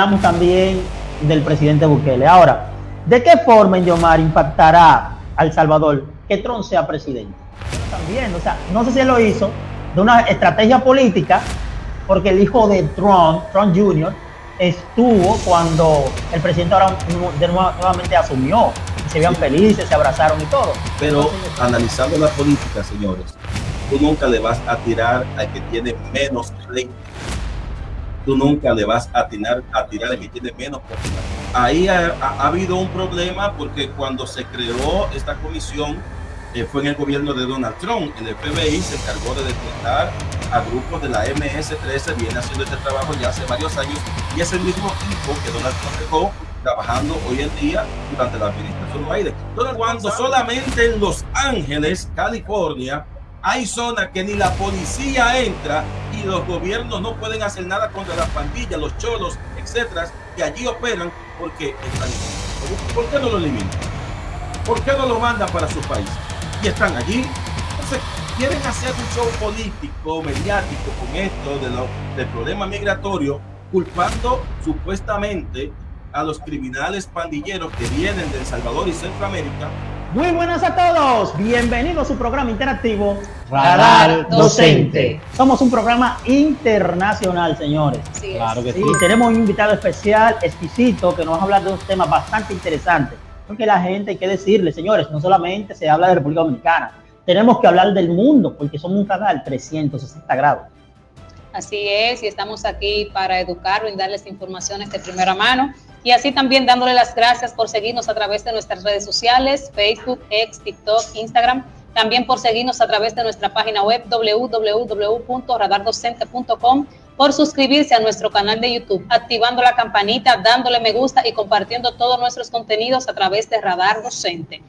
Hablamos también del presidente Bukele. Ahora, ¿de qué forma, Indiomar, impactará a El Salvador que Trump sea presidente? También, o sea, no sé si él lo hizo de una estrategia política, porque el hijo de Trump Jr., estuvo cuando el presidente ahora nuevamente asumió. Se veían felices, se abrazaron y todo. Pero analizando la política, señores, tú nunca le vas a tirar al que tiene menos rating. Tú nunca le vas a tirar al que tiene menos popularidad. Ahí ha habido un problema porque cuando se creó esta comisión, fue en el gobierno de Donald Trump. El FBI se encargó de detectar a grupos de la MS-13, viene haciendo este trabajo ya hace varios años, y es el mismo equipo que Donald Trump dejó trabajando hoy en día durante la administración Biden. Cuando solamente en Los Ángeles, California, hay zonas que ni la policía entra y los gobiernos no pueden hacer nada contra las pandillas, los cholos, etcétera, que allí operan porque están. ¿Por qué no lo eliminan? ¿Por qué no lo mandan para su país? Y están allí. Entonces, quieren hacer un show político, mediático con esto del problema migratorio, culpando supuestamente a los criminales pandilleros que vienen de El Salvador y Centroamérica. Muy buenas a todos, bienvenidos a su programa interactivo Radar Docente. Somos un programa internacional, señores. Sí, claro que sí. Y tenemos un invitado especial, exquisito, que nos va a hablar de un tema bastante interesante. Porque la gente, hay que decirle, señores, no solamente se habla de República Dominicana, tenemos que hablar del mundo, porque somos un canal 360 grados. Así es, y estamos aquí para educar, brindarles informaciones de primera mano. Y así también dándole las gracias por seguirnos a través de nuestras redes sociales, Facebook, X, TikTok, Instagram. También por seguirnos a través de nuestra página web www.radardocente.com, por suscribirse a nuestro canal de YouTube, activando la campanita, dándole me gusta y compartiendo todos nuestros contenidos a través de Radar Docente.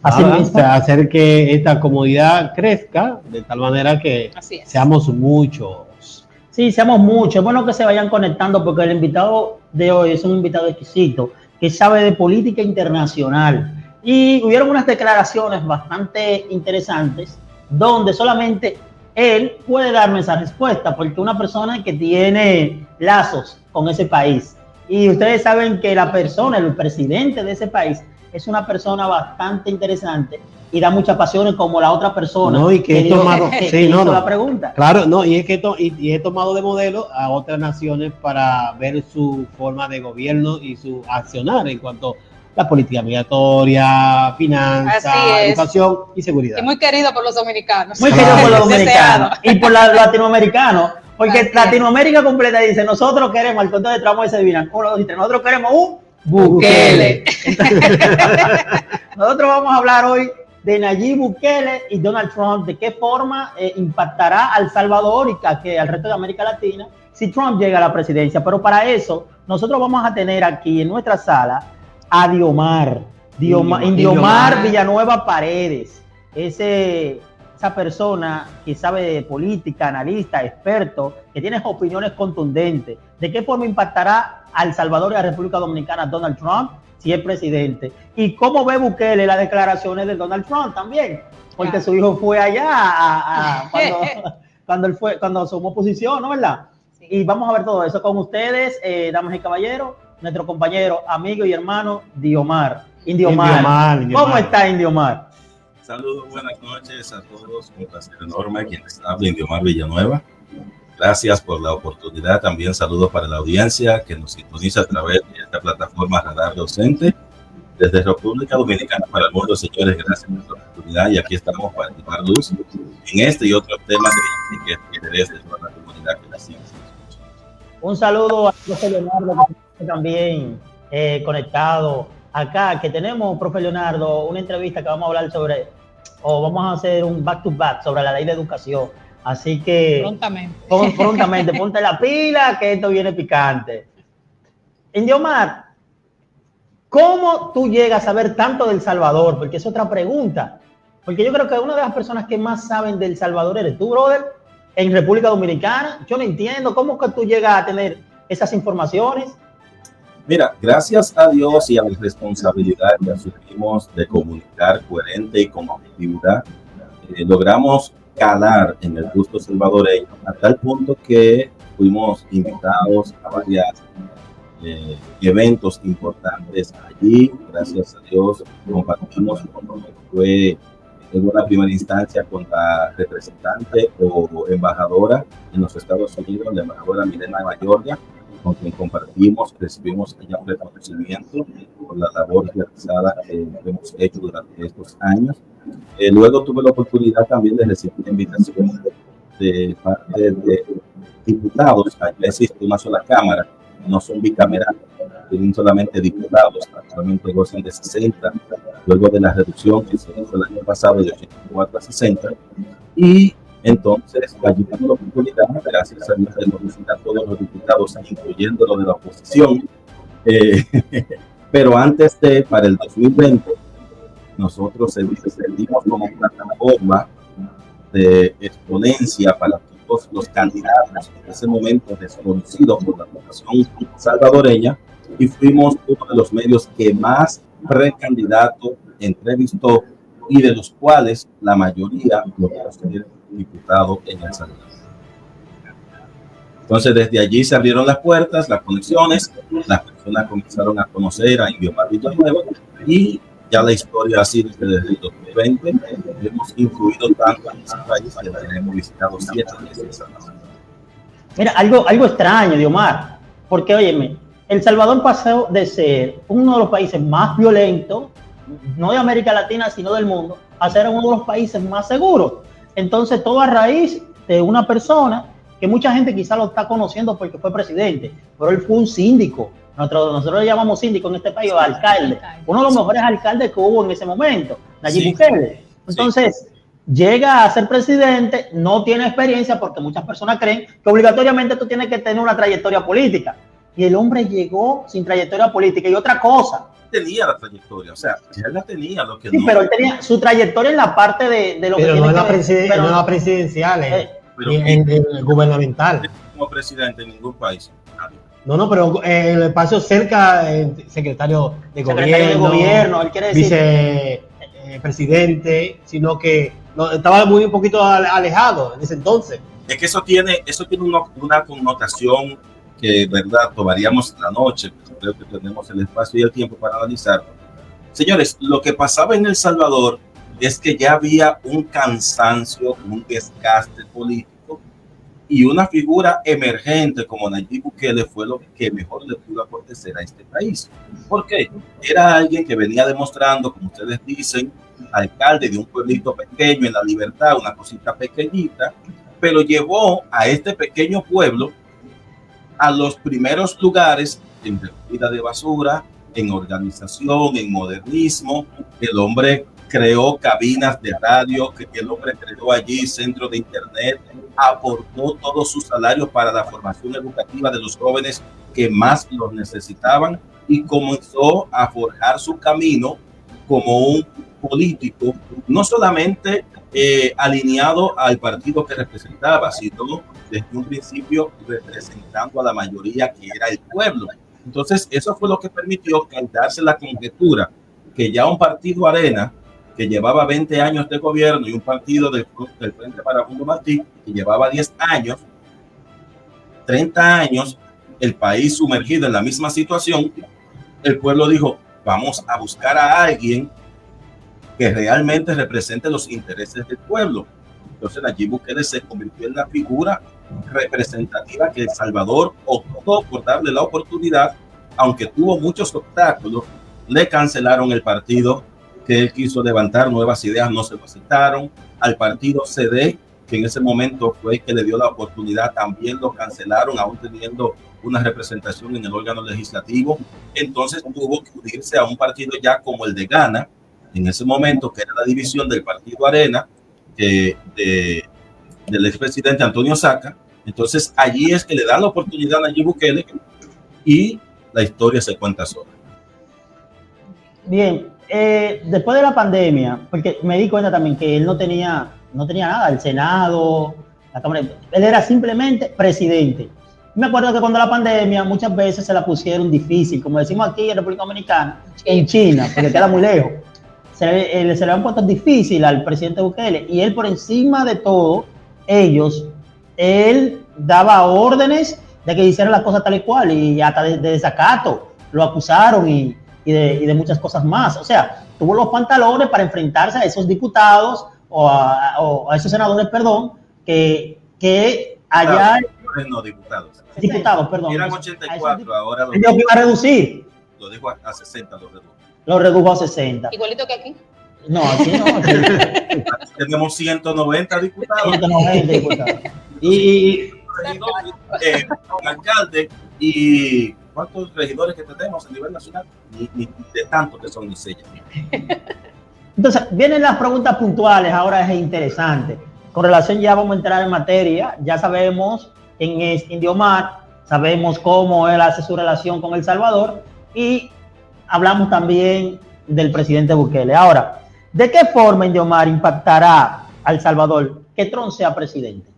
Hacer que esta comunidad crezca de tal manera que seamos muchos. Sí, seamos muchos. Es bueno que se vayan conectando porque el invitado de hoy es un invitado exquisito que sabe de política internacional. Y hubieron unas declaraciones bastante interesantes donde solamente él puede darme esa respuesta porque una persona que tiene lazos con ese país. Y ustedes saben que la persona, el presidente de ese país, es una persona bastante interesante y da muchas pasiones como la otra persona. No, y que he tomado, hizo la pregunta. Claro, no, y es que he tomado de modelo a otras naciones para ver su forma de gobierno y su accionar en cuanto a la política migratoria, finanzas, educación y seguridad. Y muy querido por los dominicanos. Muy querido por los dominicanos y por los latinoamericanos. Porque Latinoamérica completa dice, nosotros queremos, al control de tramo se adivinan, 1, 2 y 3, nosotros queremos un Bukele. Nosotros vamos a hablar hoy de Nayib Bukele y Donald Trump, de qué forma impactará a El Salvador y al resto de América Latina si Trump llega a la presidencia. Pero para eso, nosotros vamos a tener aquí en nuestra sala a Indiomar Villanueva Paredes, esa persona que sabe de política, analista, experto, que tiene opiniones contundentes. ¿De qué forma impactará a El Salvador y a la República Dominicana Donald Trump si es presidente? ¿Y cómo ve Bukele las declaraciones de Donald Trump también? Porque su hijo fue allá cuando asumió oposición, ¿no, verdad? Sí. Y vamos a ver todo eso con ustedes, damas y caballeros, nuestro compañero, amigo y hermano Indiomar. ¿Cómo está Indiomar? Saludos, buenas noches a todos. Un placer enorme. Quien les habla, Indiomar Villanueva. Gracias por la oportunidad. También saludos para la audiencia que nos sintoniza a través de esta plataforma Radar Docente. Desde República Dominicana para el mundo, señores, gracias por la oportunidad. Y aquí estamos para llevar luz en este y otros temas que es de interés de toda la comunidad que la sigue. Un saludo a profe Leonardo, que está también conectado acá, que tenemos, profe Leonardo, una entrevista que vamos a hablar vamos a hacer un back-to-back sobre la ley de educación. Así que prontamente, ponte la pila, que esto viene picante. Indiomar, ¿cómo tú llegas a saber tanto de El Salvador? Porque es otra pregunta. Porque yo creo que una de las personas que más saben de El Salvador eres tú, brother, en República Dominicana. Yo no entiendo cómo que tú llegas a tener esas informaciones. Mira, gracias a Dios y a la responsabilidad que asumimos de comunicar coherente y con objetividad, logramos calar en el gusto salvadoreño a tal punto que fuimos invitados a varias eventos importantes allí. Gracias a Dios compartimos con lo que fue en una primera instancia con la representante o embajadora en los Estados Unidos, la embajadora Milena Mayorga, con quien compartimos, recibimos ella un reconocimiento por la labor realizada que hemos hecho durante estos años. Luego tuve la oportunidad también de recibir invitaciones de parte de diputados. Allí existe una sola cámara, no son bicamerales, tienen solamente diputados, actualmente gozan de 60, luego de la reducción que se hizo el año pasado de 84 a 60, y entonces allí tengo la oportunidad, gracias a Dios, de conocer a todos los diputados, incluyendo los de la oposición, pero antes para el 2020, nosotros decidimos como una plataforma de exponencia para todos los candidatos en ese momento desconocidos por la población salvadoreña, y fuimos uno de los medios que más precandidatos entrevistó y de los cuales la mayoría logró ser diputado en El Salvador. Entonces desde allí se abrieron las puertas, las conexiones, las personas comenzaron a conocer a Indio Martito Nuevo, y ya la historia ha sido que desde el 2020 hemos influido tanto en ese país que tenemos visitado 7 veces. Mira, algo extraño, Diomar, porque óyeme, El Salvador pasó de ser uno de los países más violentos, no de América Latina, sino del mundo, a ser uno de los países más seguros. Entonces, todo a raíz de una persona que mucha gente quizá lo está conociendo porque fue presidente, pero él fue un síndico. Nosotros le llamamos síndico en este país, alcalde. Uno de los mejores alcaldes que hubo en ese momento, Nayib Bukele. Entonces, llega a ser presidente, no tiene experiencia porque muchas personas creen que obligatoriamente tú tienes que tener una trayectoria política. Y el hombre llegó sin trayectoria política. Y otra cosa. Tenía la trayectoria, o sea, ya la tenía. Lo que sí, no. Pero él tenía su trayectoria en la parte de lo pero que no tiene pero no la presidencial, en el gubernamental. Como presidente en ningún país. No, pero en el espacio cerca, secretario de gobierno, él quiere decir vicepresidente, sino que estaba un poquito alejado en ese entonces. Es que eso tiene una connotación que, verdad, tomaríamos la noche, creo que tenemos el espacio y el tiempo para analizar. Señores, lo que pasaba en El Salvador es que ya había un cansancio, un desgaste político, y una figura emergente como Nayib Bukele fue lo que mejor le pudo acontecer a este país. ¿Por qué? Era alguien que venía demostrando, como ustedes dicen, alcalde de un pueblito pequeño en La Libertad, una cosita pequeñita, pero llevó a este pequeño pueblo a los primeros lugares en recogida de basura, en organización, en modernismo. El hombre creó cabinas de radio, el hombre creó allí centros de internet, aportó todo su salario para la formación educativa de los jóvenes que más los necesitaban, y comenzó a forjar su camino como un político, no solamente alineado al partido que representaba, sino desde un principio representando a la mayoría, que era el pueblo. Entonces eso fue lo que permitió darse la conjetura que ya un partido Arena, que llevaba 20 años de gobierno, y un partido del Frente Farabundo Martí, que llevaba 10 años, 30 años, el país sumergido en la misma situación, el pueblo dijo, vamos a buscar a alguien que realmente represente los intereses del pueblo. Entonces Nayib Bukele se convirtió en la figura representativa que El Salvador optó por darle la oportunidad, aunque tuvo muchos obstáculos. Le cancelaron el partido que él quiso levantar, nuevas ideas no se lo aceptaron. Al partido CD, que en ese momento fue el que le dio la oportunidad, también lo cancelaron, aún teniendo una representación en el órgano legislativo. Entonces tuvo que unirse a un partido ya como el de Gana, en ese momento, que era la división del partido Arena, del expresidente Antonio Saca. Entonces allí es que le dan la oportunidad a Nayib Bukele, y la historia se cuenta sola. Bien, después de la pandemia, porque me di cuenta también que él no tenía nada, el Senado, la Cámara, él era simplemente presidente. Me acuerdo que cuando la pandemia muchas veces se la pusieron difícil, como decimos aquí en República Dominicana, en China, porque queda muy lejos. Se le han puesto difícil al presidente Bukele, y él, por encima de todo, él daba órdenes de que hicieran las cosas tal y cual, y hasta de desacato lo acusaron y de muchas cosas más. O sea, tuvo los pantalones para enfrentarse a esos diputados o a esos senadores, perdón, que allá... No, diputados. Diputados, perdón. Eran 84, ahora lo iba a reducir. Lo dijo a 60, lo redujo a 60. Igualito que aquí. No, aquí no. Aquí tenemos 190 diputados. 190 diputados. Y alcalde, y ¿cuántos regidores que tenemos a nivel nacional? Ni de tanto que son ni sellas. Entonces, vienen las preguntas puntuales, ahora es interesante. Con relación, ya vamos a entrar en materia, ya sabemos quién es Indiomar, sabemos cómo él hace su relación con El Salvador y hablamos también del presidente Bukele. Ahora, ¿de qué forma Indiomar impactará a El Salvador que Trump sea presidente?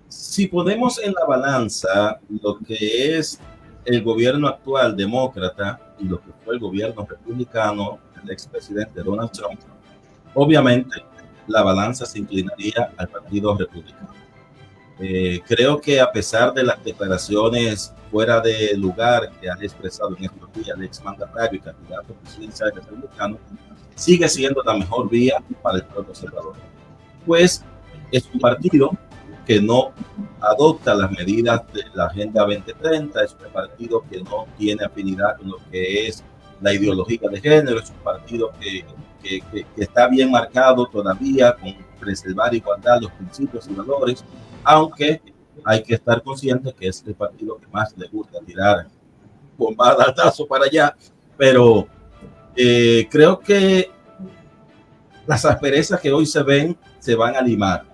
Si ponemos en la balanza lo que es el gobierno actual demócrata y lo que fue el gobierno republicano del expresidente Donald Trump, obviamente la balanza se inclinaría al partido republicano. Creo que a pesar de las declaraciones fuera de lugar que han expresado en estos días el exmandatario y candidato presidencial republicano, sigue siendo la mejor vía para el pueblo salvadoreño. Pues es un partido que no adopta las medidas de la Agenda 2030, es un partido que no tiene afinidad con lo que es la ideología de género, es un partido que está bien marcado todavía con preservar igualdad, los principios y valores, aunque hay que estar consciente que es el partido que más le gusta tirar bombardazos para allá, pero creo que las asperezas que hoy se ven se van a limar.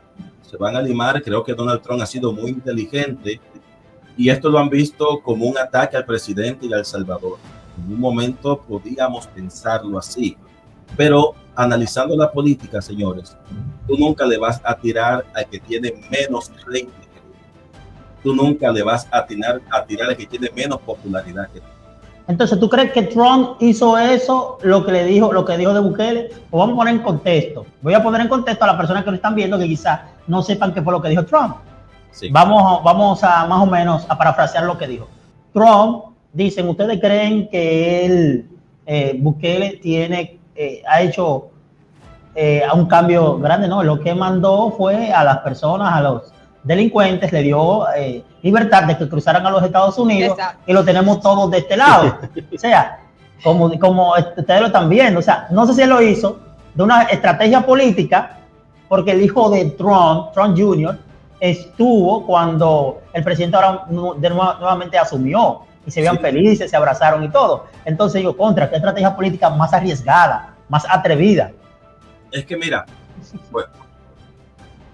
Creo que Donald Trump ha sido muy inteligente y esto lo han visto como un ataque al presidente y a El Salvador. En un momento podíamos pensarlo así, pero analizando la política, señores, tú nunca le vas a tirar al que tiene menos rating que tú. Tú nunca le vas a tirar al que tiene menos popularidad que tú. Entonces, ¿tú crees que Trump hizo eso, lo que dijo de Bukele? O vamos a poner en contexto. Voy a poner en contexto a las personas que lo están viendo que quizás no sepan qué fue lo que dijo Trump. Sí. Vamos a más o menos a parafrasear lo que dijo. Trump, dicen, ¿ustedes creen que Bukele ha hecho un cambio grande? No, lo que mandó fue a las personas, a los delincuentes, le dio libertad de que cruzaran a los Estados Unidos. Exacto. Y lo tenemos todos de este lado. O sea, como ustedes lo están viendo, o sea, no sé si él lo hizo de una estrategia política, porque el hijo de Trump Jr., estuvo cuando el presidente ahora nuevamente asumió y se veían felices, se abrazaron y todo. Entonces yo ¿qué estrategia política más arriesgada, más atrevida? Es que mira, bueno,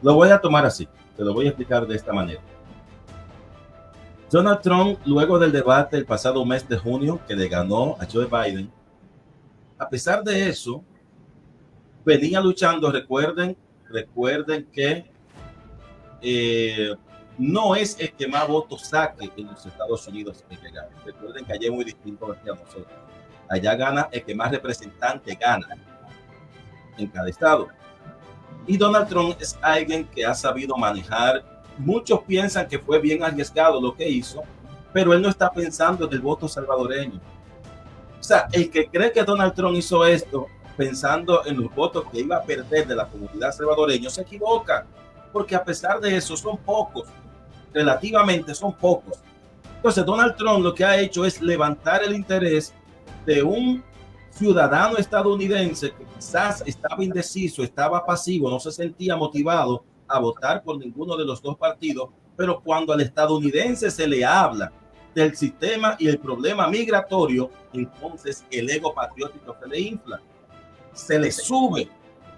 lo voy a tomar así. Te lo voy a explicar de esta manera. Donald Trump, luego del debate el pasado mes de junio que le ganó a Joe Biden, a pesar de eso, venía luchando. Recuerden que no es el que más votos saque en los Estados Unidos el que gana. Recuerden que allá es muy distinto a nosotros. Allá gana el que más representante gana en cada estado. Y Donald Trump es alguien que ha sabido manejar. Muchos piensan que fue bien arriesgado lo que hizo, pero él no está pensando en el voto salvadoreño. O sea, el que cree que Donald Trump hizo esto pensando en los votos que iba a perder de la comunidad salvadoreña se equivoca, porque a pesar de eso son pocos, relativamente son pocos. Entonces Donald Trump lo que ha hecho es levantar el interés de un ciudadano estadounidense que quizás estaba indeciso, estaba pasivo, no se sentía motivado a votar por ninguno de los dos partidos, pero cuando al estadounidense se le habla del sistema y el problema migratorio, entonces el ego patriótico se le infla, se le sube.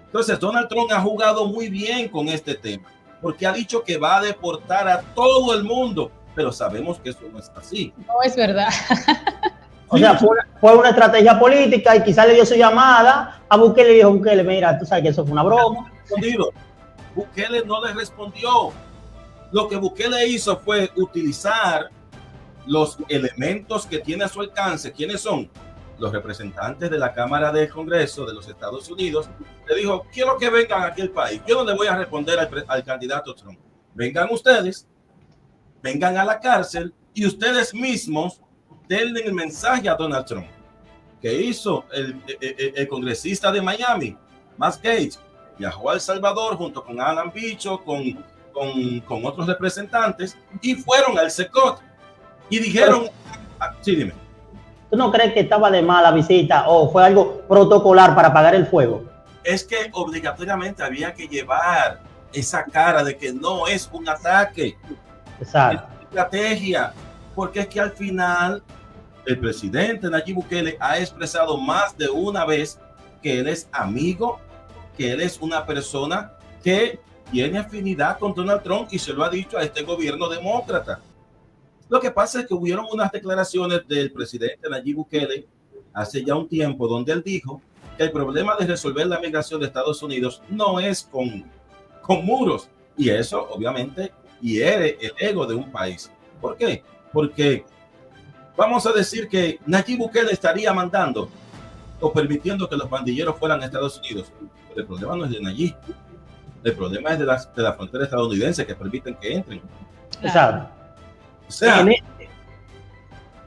Entonces Donald Trump ha jugado muy bien con este tema, porque ha dicho que va a deportar a todo el mundo, pero sabemos que eso no es así. No es verdad. O sea, fue una estrategia política y quizás le dio su llamada a Bukele y dijo, Bukele, mira, tú sabes que eso fue una broma. Bukele no le respondió. Lo que Bukele hizo fue utilizar los elementos que tiene a su alcance. ¿Quiénes son? Los representantes de la Cámara del Congreso de los Estados Unidos. Le dijo, quiero que vengan aquí al país. Yo no le voy a responder al candidato Trump. Vengan ustedes vengan a la cárcel y ustedes mismos denle el mensaje a Donald Trump. Que hizo el congresista de Miami, Matt Gaetz, viajó a El Salvador junto con Alan Bicho, con otros representantes, y fueron al CECOT y dijeron, sí, dime. ¿Tú no crees que estaba de más la visita o fue algo protocolar para apagar el fuego? Es que obligatoriamente había que llevar esa cara de que no es un ataque. Exacto. Es una estrategia, porque es que al final el presidente Nayib Bukele ha expresado más de una vez que él es amigo, que él es una persona que tiene afinidad con Donald Trump y se lo ha dicho a este gobierno demócrata. Lo que pasa es que hubieron unas declaraciones del presidente Nayib Bukele hace ya un tiempo donde él dijo que el problema de resolver la migración de Estados Unidos no es con muros, y eso obviamente hiere el ego de un país. ¿Por qué? Porque vamos a decir que Nayib Bukele estaría mandando o permitiendo que los pandilleros fueran a Estados Unidos. Pero el problema no es de Nayib. El problema es de la frontera estadounidense que permiten que entren. Exacto. O sea,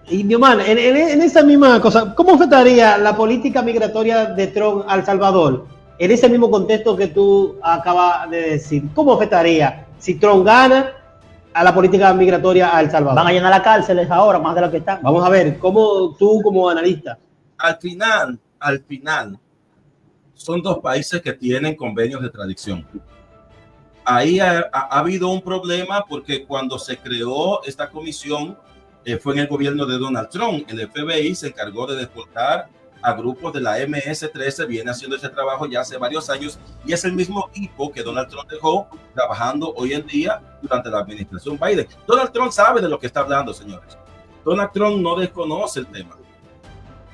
en esa misma cosa, ¿cómo afectaría la política migratoria de Trump a El Salvador? En ese mismo contexto que tú acabas de decir, ¿cómo afectaría si Trump gana a la política migratoria a El Salvador? Van a llenar las cárceles ahora más de lo que están. Vamos a ver, ¿cómo tú como analista? al final, son dos países que tienen convenios de extradición. Ahí ha habido un problema porque cuando se creó esta comisión fue en el gobierno de Donald Trump. El FBI se encargó de deportar a grupos de la MS-13, viene haciendo ese trabajo ya hace varios años y es el mismo equipo que Donald Trump dejó trabajando hoy en día durante la administración Biden. Donald Trump sabe de lo que está hablando, señores. Donald Trump no desconoce el tema.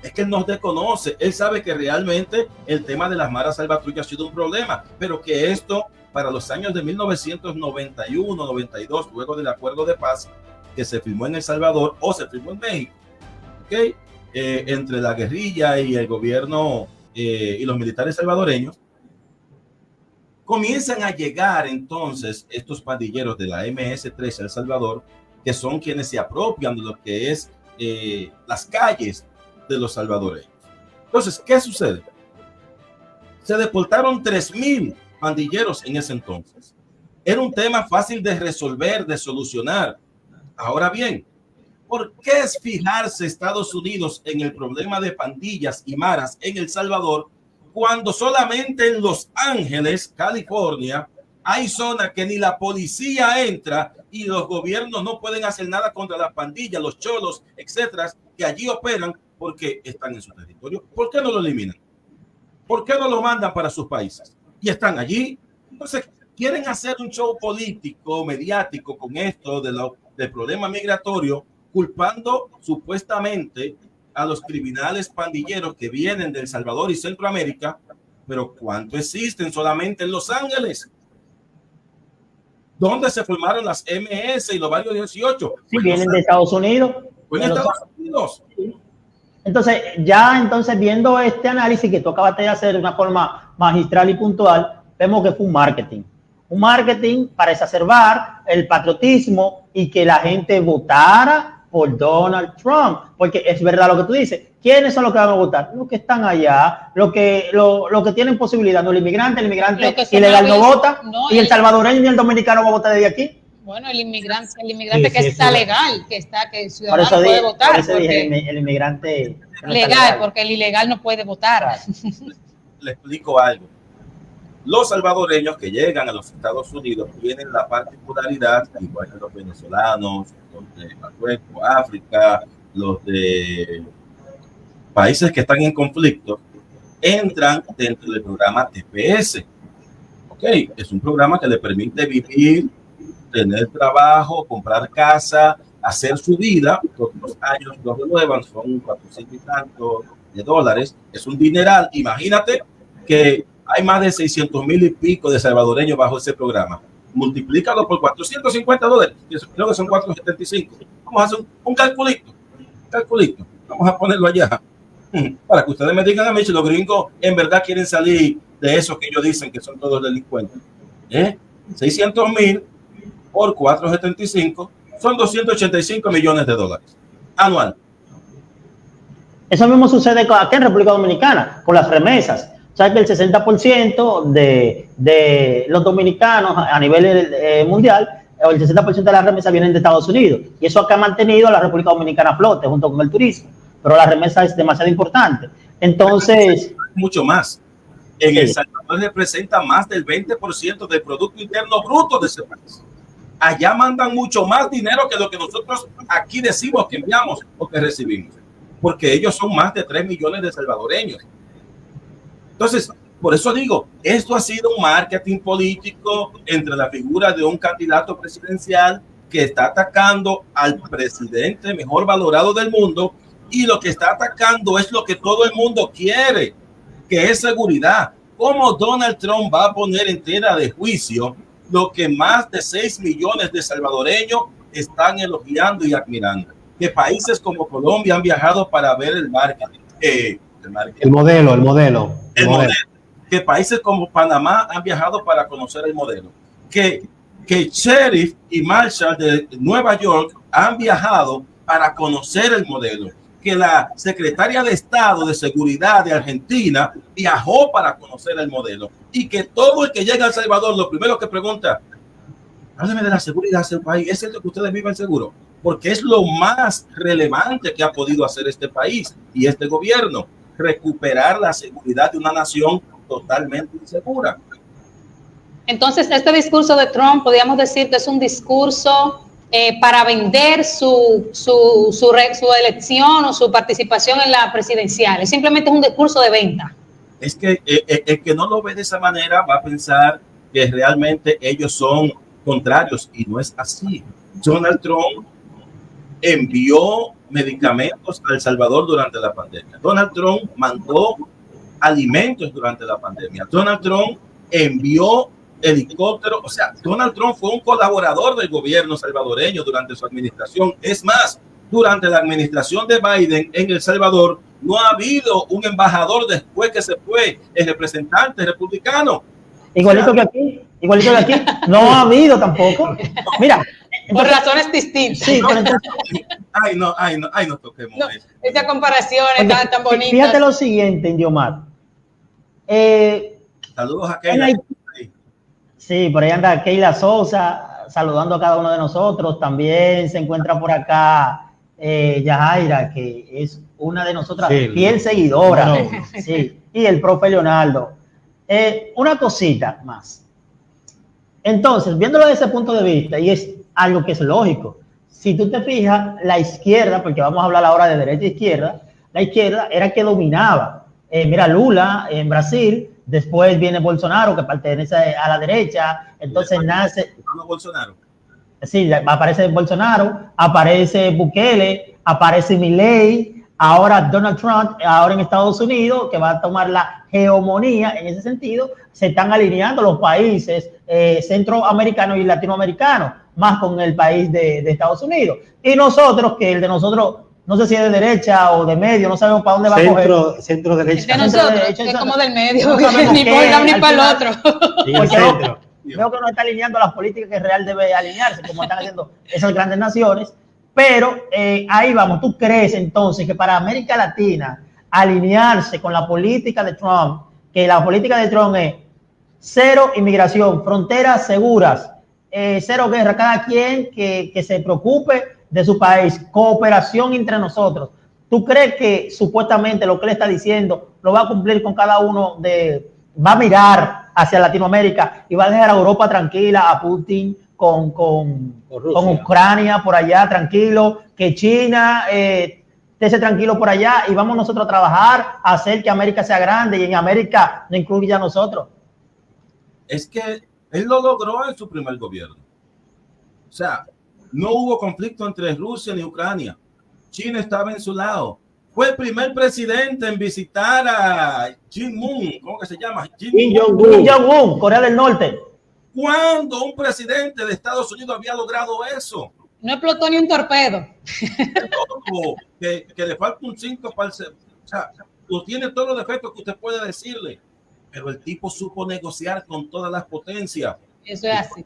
Es que él nos desconoce. Él sabe que realmente el tema de las maras salvatruchas ha sido un problema, pero que esto para los años de 1991-92, luego del acuerdo de paz que se firmó en El Salvador o se firmó en México, ¿okay? Entre la guerrilla y el gobierno y los militares salvadoreños, comienzan a llegar entonces estos pandilleros de la MS-13 El Salvador, que son quienes se apropian de lo que es las calles de los salvadoreños. Entonces, ¿qué sucede? Se deportaron 3,000 pandilleros en ese entonces. Era un tema fácil de resolver, de solucionar. Ahora bien, ¿por qué es fijarse Estados Unidos en el problema de pandillas y maras en El Salvador cuando solamente en Los Ángeles, California, hay zonas que ni la policía entra y los gobiernos no pueden hacer nada contra las pandillas, los cholos, etcétera, que allí operan porque están en su territorio? ¿Por qué no lo eliminan? ¿Por qué no lo mandan para sus países? Y están allí. Entonces, quieren hacer un show político, mediático con esto del problema migratorio, culpando supuestamente a los criminales pandilleros que vienen de El Salvador y Centroamérica, pero ¿cuánto existen solamente en Los Ángeles? ¿Dónde se formaron las MS y los barrios 18? Sí, vienen de Estados Unidos. En Estados Unidos. Entonces, viendo este análisis que tú acabaste de hacer de una forma magistral y puntual, vemos que fue un marketing para exacerbar el patriotismo y que la gente votara por Donald Trump, porque es verdad lo que tú dices. ¿Quiénes son los que van a votar? Los que están allá, los que tienen posibilidad. No, el inmigrante ilegal no vota, y el salvadoreño ni el dominicano va a votar desde aquí. Bueno, el inmigrante que está legal, que el ciudadano puede votar. Por eso dije el inmigrante legal, porque el ilegal no puede votar. Le explico algo. Los salvadoreños que llegan a los Estados Unidos tienen la particularidad, igual que los venezolanos, los de Marruecos, África, los de países que están en conflicto, entran dentro del programa TPS. Ok, es un programa que le permite vivir, tener trabajo, comprar casa, hacer su vida. Todos los años los renuevan, son 400 y tantos de dólares. Es un dineral. Imagínate que hay más de 600,000 y pico de salvadoreños bajo ese programa. Multiplícalo por 450 dólares. Creo que son 475. Vamos a hacer un calculito. Vamos a ponerlo allá. Para que ustedes me digan a mí si los gringos en verdad quieren salir de esos que ellos dicen que son todos delincuentes. 600,000 por 475 son 285 millones de dólares anual. Eso mismo sucede aquí en República Dominicana, con las remesas. O sea que el 60% de los dominicanos a nivel mundial, o el 60% de las remesas vienen de Estados Unidos. Y eso acá ha mantenido a la República Dominicana a flote junto con el turismo. Pero la remesa es demasiado importante. Entonces... Mucho más. En El Salvador representa más del 20% del Producto Interno Bruto de ese país. Allá mandan mucho más dinero que lo que nosotros aquí decimos que enviamos o que recibimos. Porque ellos son más de 3 millones de salvadoreños. Entonces, por eso digo, esto ha sido un marketing político entre la figura de un candidato presidencial que está atacando al presidente mejor valorado del mundo, y lo que está atacando es lo que todo el mundo quiere, que es seguridad. ¿Cómo Donald Trump va a poner en tela de juicio lo que más de 6 millones de salvadoreños están elogiando y admirando? Que países como Colombia han viajado para ver el marketing. El modelo. Que países como Panamá han viajado para conocer el modelo. Que Sheriff y Marshall de Nueva York han viajado para conocer el modelo. Que la secretaria de Estado de Seguridad de Argentina viajó para conocer el modelo. Y que todo el que llega a El Salvador, lo primero que pregunta, hábleme de la seguridad de ese país. ¿Es cierto que ustedes viven seguros? Porque es lo más relevante que ha podido hacer este país y este gobierno. Recuperar la seguridad de una nación totalmente insegura. Entonces, este discurso de Trump, podríamos decir que es un discurso para vender su elección o su participación en la presidencial. Es simplemente un discurso de venta. Es que el que no lo ve de esa manera va a pensar que realmente ellos son contrarios, y no es así. Donald Trump envió medicamentos a El Salvador durante la pandemia. Donald Trump mandó alimentos durante la pandemia. Donald Trump envió helicópteros. O sea, Donald Trump fue un colaborador del gobierno salvadoreño durante su administración. Es más, durante la administración de Biden en El Salvador no ha habido un embajador después que se fue el representante republicano. Igualito que aquí, no ha habido tampoco. Mira, por razones distintas. Sí, pero entonces, no toquemos eso. Esa comparación está tan bonita. Fíjate lo siguiente, Indiomar. Saludos a Keila. Sí, por ahí anda Keila Sosa, saludando a cada uno de nosotros. También se encuentra por acá Yajaira, que es una de nosotras, fiel seguidora. Sí, y el profe Leonardo. Una cosita más. Entonces, viéndolo desde ese punto de vista, y es algo que es lógico, si tú te fijas, la izquierda, porque vamos a hablar ahora de derecha e izquierda, la izquierda era que dominaba. Mira, Lula en Brasil, después viene Bolsonaro, que pertenece a la derecha, entonces nace... Bolsonaro. Sí, aparece Bolsonaro, aparece Bukele, aparece Milei, ahora Donald Trump, ahora en Estados Unidos, que va a tomar la hegemonía en ese sentido. Se están alineando los países centroamericanos y latinoamericanos, más con el país de Estados Unidos. Y nosotros, que el de nosotros, no sé si es de derecha o de medio, no sabemos para dónde va a coger. Centro derecha. De nosotros, es como del medio, ni por un lado ni para el otro. Veo que no está alineando las políticas que Real debe alinearse, como están haciendo esas grandes naciones. Pero ahí vamos. ¿Tú crees entonces que para América Latina alinearse con la política de Trump, que la política de Trump es cero inmigración, fronteras seguras, cero guerra, cada quien que se preocupe de su país, cooperación entre nosotros? ¿Tú crees que supuestamente lo que él está diciendo lo va a cumplir con cada uno va a mirar hacia Latinoamérica y va a dejar a Europa tranquila, a Putin con Ucrania por allá tranquilo, que China esté tranquilo por allá, y vamos nosotros a trabajar a hacer que América sea grande y en América no incluya a nosotros? Es que él lo logró en su primer gobierno. O sea, no hubo conflicto entre Rusia ni Ucrania. China estaba en su lado. Fue el primer presidente en visitar a Kim Moon, ¿cómo que se llama? Kim Jong-un, Corea del Norte. ¿Cuándo un presidente de Estados Unidos había logrado eso? No explotó ni un torpedo. Que le falta un 5 para el... O sea, tiene todos los defectos que usted puede decirle, pero el tipo supo negociar con todas las potencias. Eso es así.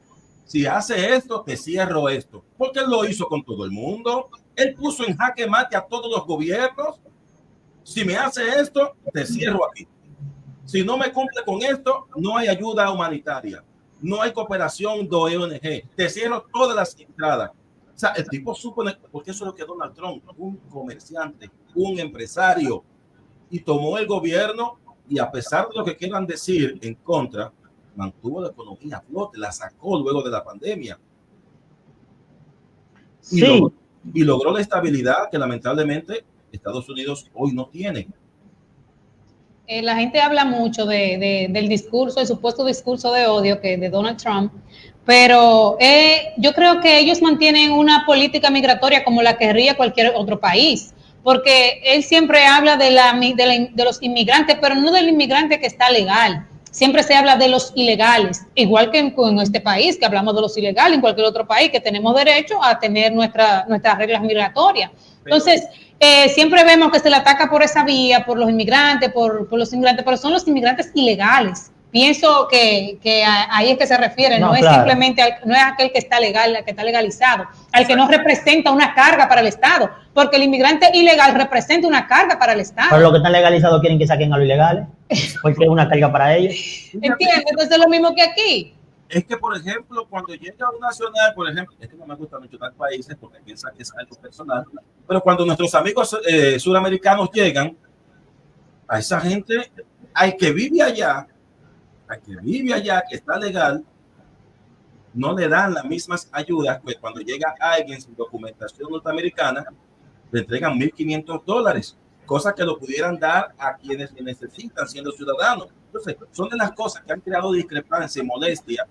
Si hace esto, te cierro esto. Porque él lo hizo con todo el mundo. Él puso en jaque mate a todos los gobiernos. Si me hace esto, te cierro aquí. Si no me cumple con esto, no hay ayuda humanitaria. No hay cooperación de ONG. Te cierro todas las entradas. O sea, el tipo supone, porque eso es lo que Donald Trump, un comerciante, un empresario, y tomó el gobierno y a pesar de lo que quieran decir en contra, mantuvo la economía a flote, la sacó luego de la pandemia. Sí. Y logró la estabilidad que lamentablemente Estados Unidos hoy no tiene. La gente habla mucho del discurso, el supuesto discurso de odio que de Donald Trump, pero yo creo que ellos mantienen una política migratoria como la querría cualquier otro país, porque él siempre habla de los inmigrantes, pero no del inmigrante que está legal. Siempre se habla de los ilegales, igual que en este país, que hablamos de los ilegales, en cualquier otro país, que tenemos derecho a tener nuestras reglas migratorias. Entonces, siempre vemos que se le ataca por esa vía, por los inmigrantes, por los inmigrantes, pero son los inmigrantes ilegales. Pienso que ahí es que se refiere, no es claro. Simplemente, no es aquel que está legal, que está legalizado, al que no representa una carga para el Estado, porque el inmigrante ilegal representa una carga para el Estado. Pero los que están legalizados quieren que saquen a los ilegales, porque es una carga para ellos. ¿Entiendes? Entonces es lo mismo que aquí. Es que, por ejemplo, cuando llega un nacional, por ejemplo, es que no me gusta mencionar países porque piensan que es algo personal, pero cuando nuestros amigos suramericanos llegan, a esa gente, hay que vive allá, que está legal, no le dan las mismas ayudas, pues cuando llega alguien sin documentación norteamericana, le entregan $1,500, cosa que lo pudieran dar a quienes necesitan siendo ciudadanos. Entonces, son de las cosas que han creado discrepancia y molestia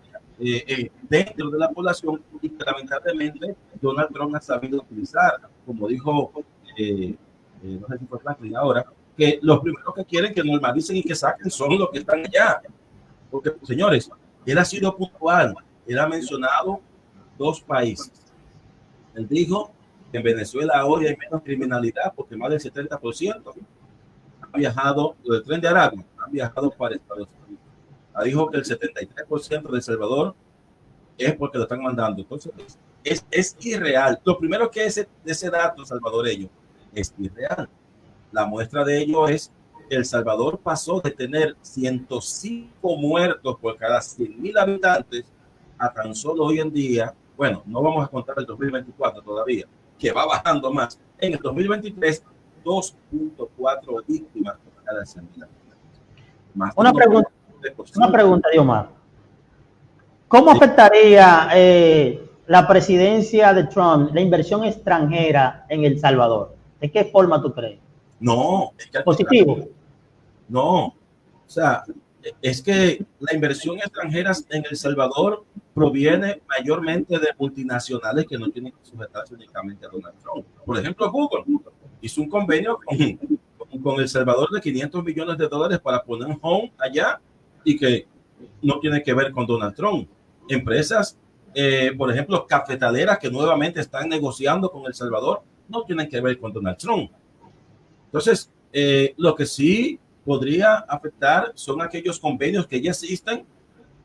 dentro de la población y que lamentablemente Donald Trump ha sabido utilizar, como dijo, no sé si fue Franklin ahora, que los primeros que quieren que normalicen y que saquen son los que están allá. Porque, señores, él ha sido puntual, él ha mencionado 2 países. Él dijo que en Venezuela hoy hay menos criminalidad porque más del 70% ha viajado, del tren de Aragua, han viajado para Estados Unidos. Dijo que el 73% de El Salvador es porque lo están mandando. Entonces, es irreal. Lo primero que ese dato salvadoreño es irreal. La muestra de ello es El Salvador pasó de tener 105 muertos por cada 100,000 habitantes a tan solo hoy en día, bueno, no vamos a contar el 2024 todavía, que va bajando más. En el 2023, 2.4 víctimas por cada 100,000 habitantes. Una pregunta, Diomar. ¿Cómo afectaría la presidencia de Trump la inversión extranjera en El Salvador? ¿De qué forma tú crees? No, es que positivo. No, o sea, es que la inversión extranjera en El Salvador proviene mayormente de multinacionales que no tienen que sujetarse únicamente a Donald Trump. Por ejemplo, Google hizo un convenio con El Salvador de $500 millones para poner un home allá y que no tiene que ver con Donald Trump. Empresas, por ejemplo, cafetaleras que nuevamente están negociando con El Salvador no tienen que ver con Donald Trump. Entonces, lo que sí podría afectar son aquellos convenios que ya existen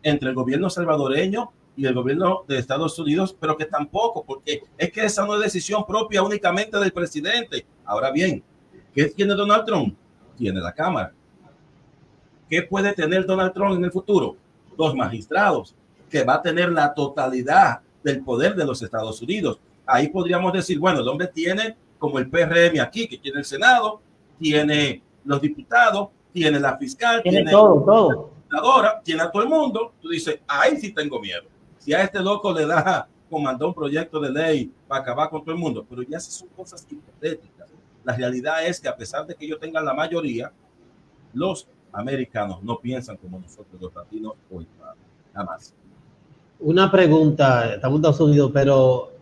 entre el gobierno salvadoreño y el gobierno de Estados Unidos, pero que tampoco, porque es que esa no es decisión propia únicamente del presidente. Ahora bien, ¿qué tiene Donald Trump? Tiene la Cámara. ¿Qué puede tener Donald Trump en el futuro? 2 magistrados, que va a tener la totalidad del poder de los Estados Unidos. Ahí podríamos decir, bueno, el hombre tiene como el PRM aquí, que tiene el Senado, tiene los diputados, tiene la fiscal, tiene todo. La senadora, tiene a todo el mundo. Tú dices, ahí sí tengo miedo. Si a este loco le da, comandó un proyecto de ley para acabar con todo el mundo, pero ya son cosas hipotéticas. La realidad es que a pesar de que ellos tengan la mayoría, los americanos no piensan como nosotros los latinos hoy, nada más. Una pregunta, estamos en Estados Unidos, pero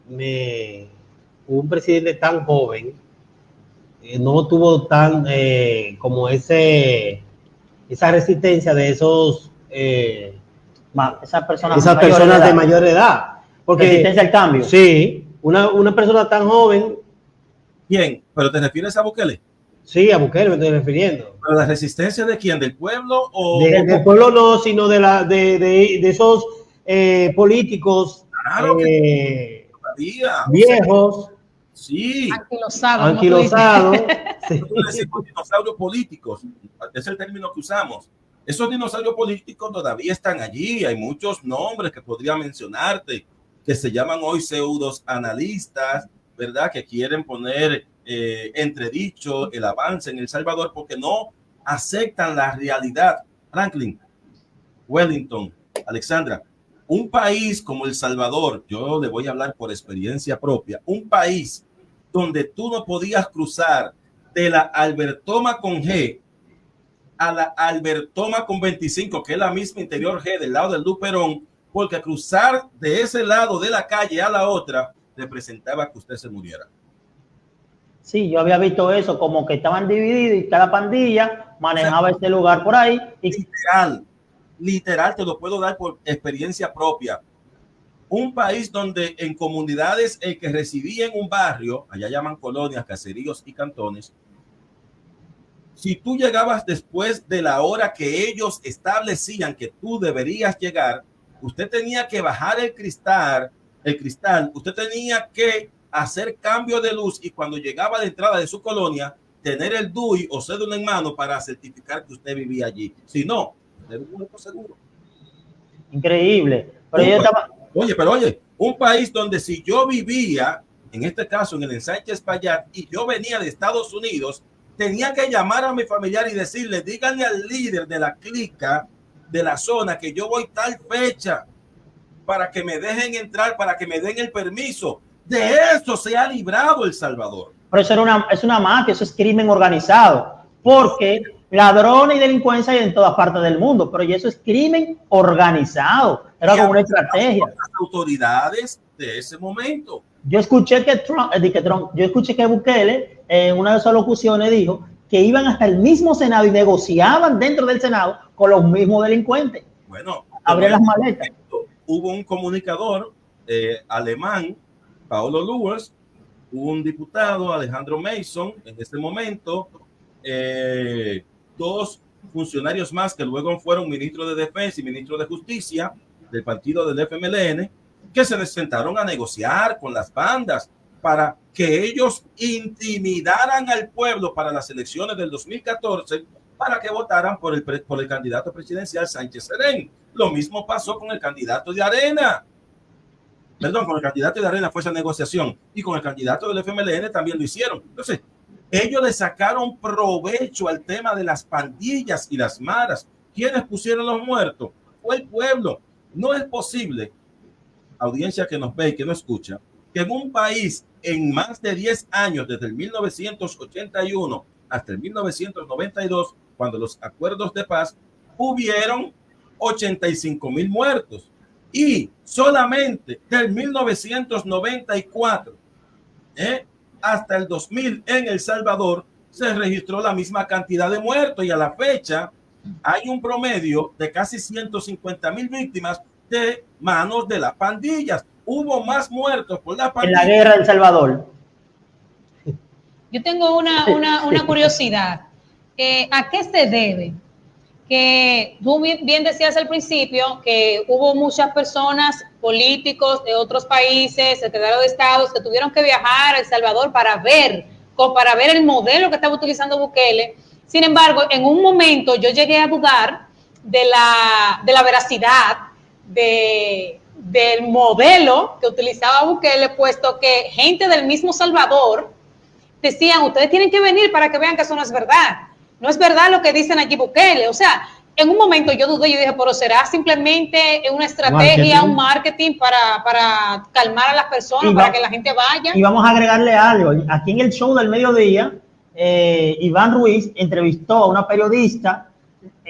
un presidente tan joven no tuvo tan como esa resistencia de esas personas de mayor edad. Porque resistencia al cambio. Sí, una persona tan joven. ¿Quién? ¿Pero te refieres a Bukele? Sí, a Bukele me estoy refiriendo. ¿Pero la resistencia de quién? ¿Del pueblo o...? Del pueblo no, sino de esos políticos Claro viejos, sí, anquilosados. Sí. Decimos dinosaurios políticos, es el término que usamos. Esos dinosaurios políticos todavía están allí. Hay muchos nombres que podría mencionarte que se llaman hoy pseudos analistas, ¿verdad? Que quieren poner entredicho el avance en El Salvador porque no aceptan la realidad. Franklin, Wellington, Alexandra, un país como El Salvador, yo le voy a hablar por experiencia propia, un país donde tú no podías cruzar de la Albertoma con G a la Albertoma con 25, que es la misma interior G del lado del Luperón, porque cruzar de ese lado de la calle a la otra representaba que usted se muriera. Sí, yo había visto eso, como que estaban divididos y cada pandilla manejaba ese lugar por ahí. Y... literal, te lo puedo dar por experiencia propia. Un país donde en comunidades el que residía en un barrio, allá llaman colonias, caseríos y cantones, si tú llegabas después de la hora que ellos establecían que tú deberías llegar, usted tenía que bajar el cristal, usted tenía que hacer cambio de luz y cuando llegaba a la entrada de su colonia, tener el DUI o cédula en mano para certificar que usted vivía allí. Si no, usted no es seguro. Increíble. Oye, un país donde si yo vivía, en este caso en el Ensanche Espaillat, y yo venía de Estados Unidos, tenía que llamar a mi familiar y decirle, díganle al líder de la clica de la zona que yo voy tal fecha para que me dejen entrar, para que me den el permiso. De eso se ha librado El Salvador. Pero eso es una mafia, eso es crimen organizado, porque ladrones y delincuencia hay en todas partes del mundo, pero eso es crimen organizado, era como una estrategia. Las autoridades de ese momento. Yo escuché que Bukele en una de sus locuciones dijo que iban hasta el mismo Senado y negociaban dentro del Senado con los mismos delincuentes. Bueno, abrían las maletas. Hubo un comunicador alemán, Paolo Luers, un diputado, Alejandro Mason, en este momento, dos funcionarios más que luego fueron ministro de Defensa y ministro de Justicia del partido del FMLN, que se sentaron a negociar con las bandas para que ellos intimidaran al pueblo para las elecciones del 2014 para que votaran por el candidato presidencial Sánchez Serén. Lo mismo pasó con el candidato de Arena. Perdón, con el candidato de Arena fue esa negociación y con el candidato del FMLN también lo hicieron. Entonces, ellos le sacaron provecho al tema de las pandillas y las maras. ¿Quiénes pusieron los muertos? Fue el pueblo. No es posible, audiencia que nos ve y que nos escucha, que en un país en más de 10 años, desde el 1981 hasta el 1992, cuando los acuerdos de paz, hubieron 85,000 muertos. Y solamente del 1994 hasta el 2000 en El Salvador se registró la misma cantidad de muertos y a la fecha hay un promedio de casi 150,000 víctimas de manos de las pandillas. Hubo más muertos por las pandillas. En la guerra de El Salvador. Yo tengo una curiosidad. ¿A qué se debe? Que tú bien decías al principio que hubo muchas personas, políticos de otros países, secretarios de Estado, que tuvieron que viajar a El Salvador para ver el modelo que estaba utilizando Bukele. Sin embargo, en un momento yo llegué a dudar de la veracidad del modelo que utilizaba Bukele, puesto que gente del mismo Salvador decían, ustedes tienen que venir para que vean que eso no es verdad. No es verdad lo que dicen allí Bukele. O sea, en un momento yo dudé, yo dije, pero ¿será simplemente una estrategia, un marketing para calmar a las personas, para que la gente vaya? Y vamos a agregarle algo. Aquí en el show del mediodía, Iván Ruiz entrevistó a una periodista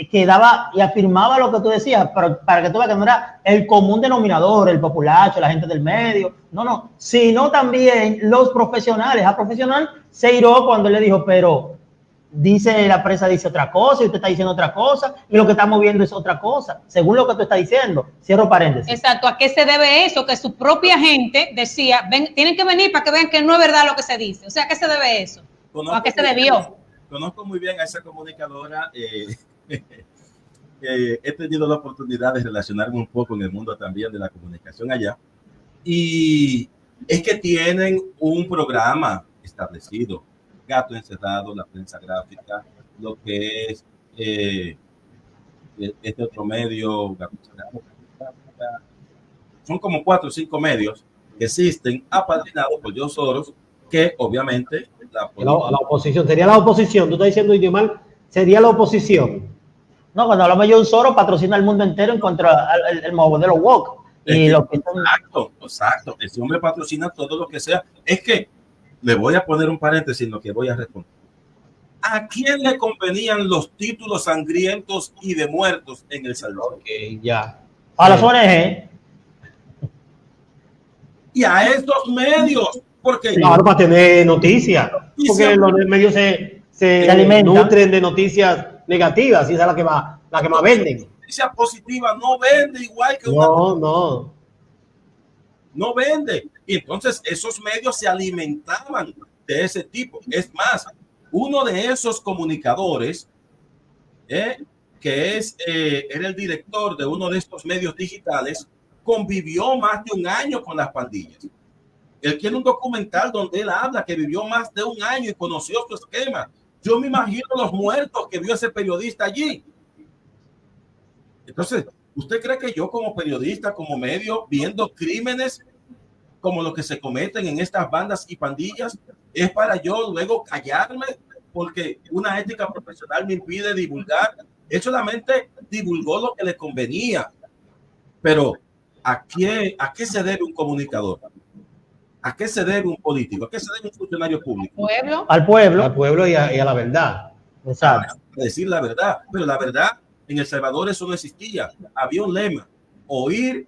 que daba y afirmaba lo que tú decías, pero para que tú veas que no era el común denominador, el populacho, la gente del medio, no, sino también los profesionales. A profesional se iró cuando él le dijo, pero dice la prensa dice otra cosa y usted está diciendo otra cosa y lo que estamos viendo es otra cosa, según lo que tú estás diciendo. Cierro paréntesis. Exacto. ¿A qué se debe eso? Que su propia gente decía, tienen que venir para que vean que no es verdad lo que se dice. O sea, ¿a qué se debe eso? ¿O a qué se debió? Conozco muy bien a esa comunicadora. he tenido la oportunidad de relacionarme un poco en el mundo también de la comunicación allá, y es que tienen un programa establecido, Gato Encerrado, la prensa gráfica, lo que es este otro medio, Gato Encerrado, son como 4 o 5 medios que existen apadrinados por George Soros, que obviamente la oposición, sería la oposición, tú estás diciendo Idiomar, sería la oposición. No, cuando hablamos de George Soros, patrocina al mundo entero en contra el modelo woke. Exacto. Ese hombre patrocina todo lo que sea. Es que le voy a poner un paréntesis en lo que voy a responder. ¿A quién le convenían los títulos sangrientos y de muertos en El Salvador? Okay, ya. A las ONG. Y a estos medios. Porque claro, para tener noticias. Porque los medios se nutren de noticias negativas y esa es la que más venden. Noticia positiva no vende igual que no vende. Y entonces esos medios se alimentaban de ese tipo. Es más, uno de esos comunicadores, que era el director de uno de estos medios digitales, convivió más de un año con las pandillas. Él tiene un documental donde él habla que vivió más de un año y conoció su esquema. Yo me imagino los muertos que vio ese periodista allí. Entonces, ¿usted cree que yo como periodista, como medio, viendo crímenes como los que se cometen en estas bandas y pandillas, es para yo luego callarme porque una ética profesional me impide divulgar? Él solamente divulgó lo que le convenía. Pero, ¿a qué se debe un comunicador? ¿A qué se debe un político? ¿A qué se debe un funcionario público? Al pueblo. Al pueblo y a la verdad. Exacto. A decir la verdad. Pero la verdad, en El Salvador eso no existía. Había un lema: oír,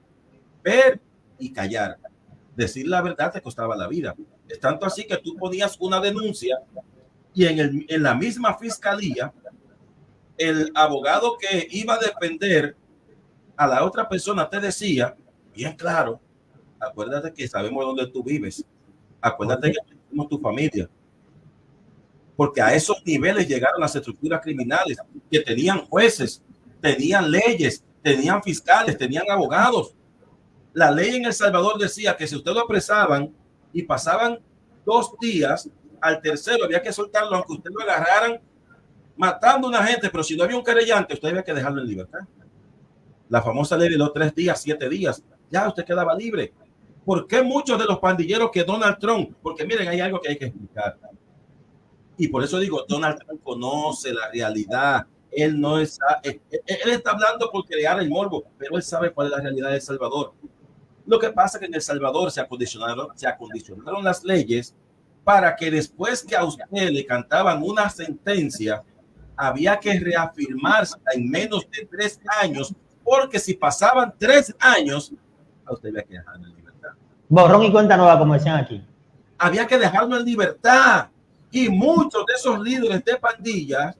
ver y callar. Decir la verdad te costaba la vida. Es tanto así que tú ponías una denuncia y en la misma fiscalía, el abogado que iba a defender a la otra persona te decía, bien claro, acuérdate que sabemos dónde tú vives. Acuérdate que somos tu familia. Porque a esos niveles llegaron las estructuras criminales que tenían jueces, tenían leyes, tenían fiscales, tenían abogados. La ley en El Salvador decía que si usted lo apresaban y pasaban 2 días, al tercero había que soltarlo, aunque usted lo agarraran matando a una gente, pero si no había un querellante, usted había que dejarlo en libertad. La famosa ley de los 3 días, 7 días, ya usted quedaba libre. ¿Por qué muchos de los pandilleros que Donald Trump? Porque miren, hay algo que hay que explicar. Y por eso digo, Donald Trump conoce la realidad. Él no está, él está hablando por crear el morbo, pero él sabe cuál es la realidad de El Salvador. Lo que pasa es que en El Salvador se acondicionaron las leyes para que después que a usted le cantaban una sentencia, había que reafirmarse en menos de 3 años, porque si pasaban 3 años, a usted había que dejarlo en libertad. Borrón y cuenta nueva, como decían aquí. Había que dejarlo en libertad. Y muchos de esos líderes de pandillas,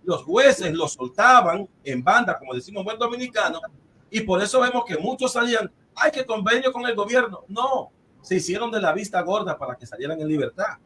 los jueces los soltaban en banda, como decimos buen dominicano, y por eso vemos que muchos salían, ¡ay, qué convenio con el gobierno! No, se hicieron de la vista gorda para que salieran en libertad.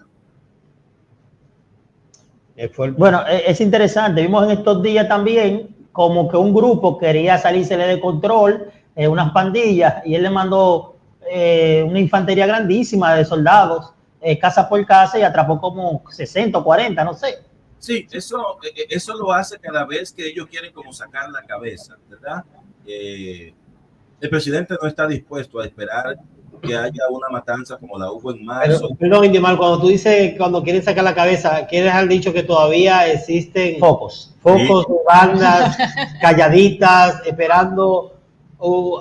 Bueno, es interesante. Vimos en estos días también como que un grupo quería salírsele de control, unas pandillas, y él le mandó una infantería grandísima de soldados, casa por casa, y atrapó como 60 o 40, no sé. Sí, eso lo hace cada vez que ellos quieren como sacar la cabeza, ¿verdad? El presidente no está dispuesto a esperar que haya una matanza como la hubo en marzo. Pero Indimar, cuando tú dices cuando quieren sacar la cabeza, ¿quieres haber dicho que todavía existen focos sí, de bandas calladitas esperando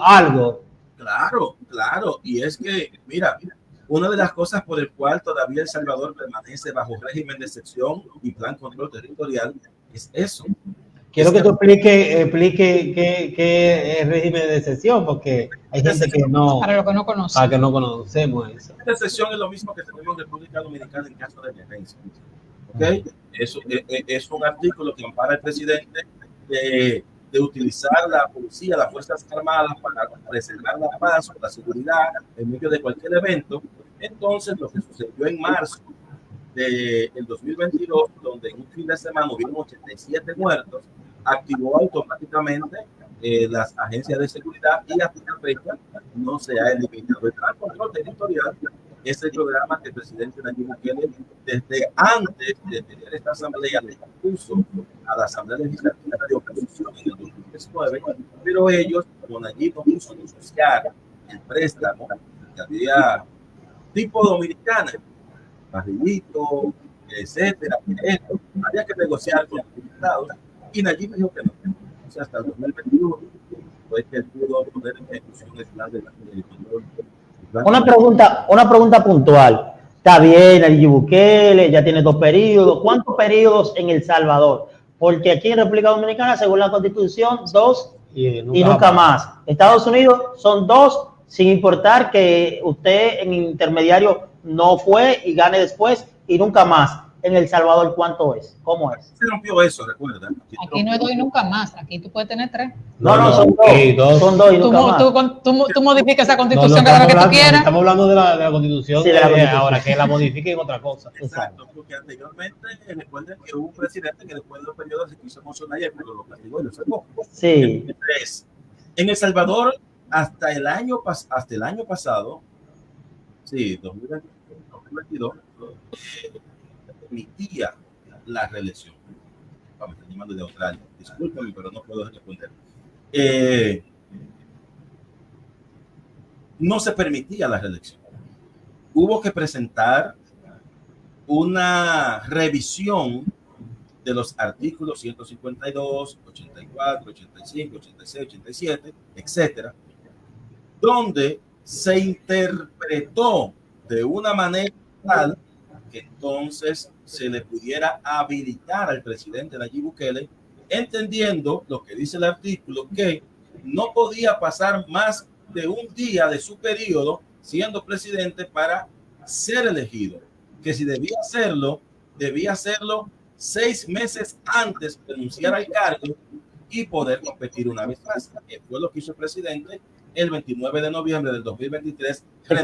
algo? Claro, y es que, mira, una de las cosas por el cual todavía El Salvador permanece bajo régimen de excepción y plan control territorial es eso. Quiero que tú explique qué es régimen de excepción, porque hay gente que no... Para lo que no conocemos. Para que no conocemos eso. La excepción es lo mismo que tenemos en República Dominicana en caso de emergencia. ¿Okay? Eso es un artículo que ampara al presidente de utilizar la policía, las Fuerzas Armadas para preservar la paz o la seguridad en medio de cualquier evento. Entonces, lo que sucedió en marzo del 2022, donde en un fin de semana hubieron 87 muertos, activó automáticamente las agencias de seguridad y hasta la fecha no se ha eliminado. El Plan Control Territorial es el programa que el presidente Nayib Bukele, desde antes de tener esta asamblea, le puso a la Asamblea Legislativa de Oposición en el 2019, pero ellos, como Nayib no puso negociar el préstamo que había tipo dominicana, barrilito, etcétera, esto, había que negociar con los diputados y Nayib dijo que no. O sea, hasta el 2021 fue que pudo poner en ejecución el plan de control. Una pregunta puntual. Está bien, Nayib Bukele ya tiene 2 periodos. ¿Cuántos periodos en El Salvador? Porque aquí en República Dominicana, según la Constitución, 2 y nunca más. Estados Unidos son 2, sin importar que usted en intermediario no fue y gane después y nunca más. En El Salvador, ¿cuánto es? ¿Cómo es? Se rompió eso, recuerda. Aquí no es 2 y nunca más. Aquí tú puedes tener 3. No, son 2. Son 2 y nunca más. Tú modificas esa constitución cada vez que tú quieras. Estamos hablando de la constitución, sí, de la constitución. Ahora que la modifiquen otra cosa. Exacto, porque anteriormente recuerden que hubo un presidente que después de los periodos se quiso emocionar y lo castigó y lo sacó. Sí. Entonces, en El Salvador, hasta el año pasado, sí, 2022, permitía la reelección. Me están llamando de Australia. Discúlpame, pero no puedo responder. No se permitía la reelección. Hubo que presentar una revisión de los artículos 152, 84, 85, 86, 87, etcétera, donde se interpretó de una manera tal que entonces se le pudiera habilitar al presidente Nayib Bukele, entendiendo lo que dice el artículo, que no podía pasar más de un día de su periodo siendo presidente para ser elegido, que si debía hacerlo 6 meses antes de renunciar al cargo y poder competir una vez más, que fue lo que hizo el presidente el 29 de noviembre del 2023. Estoy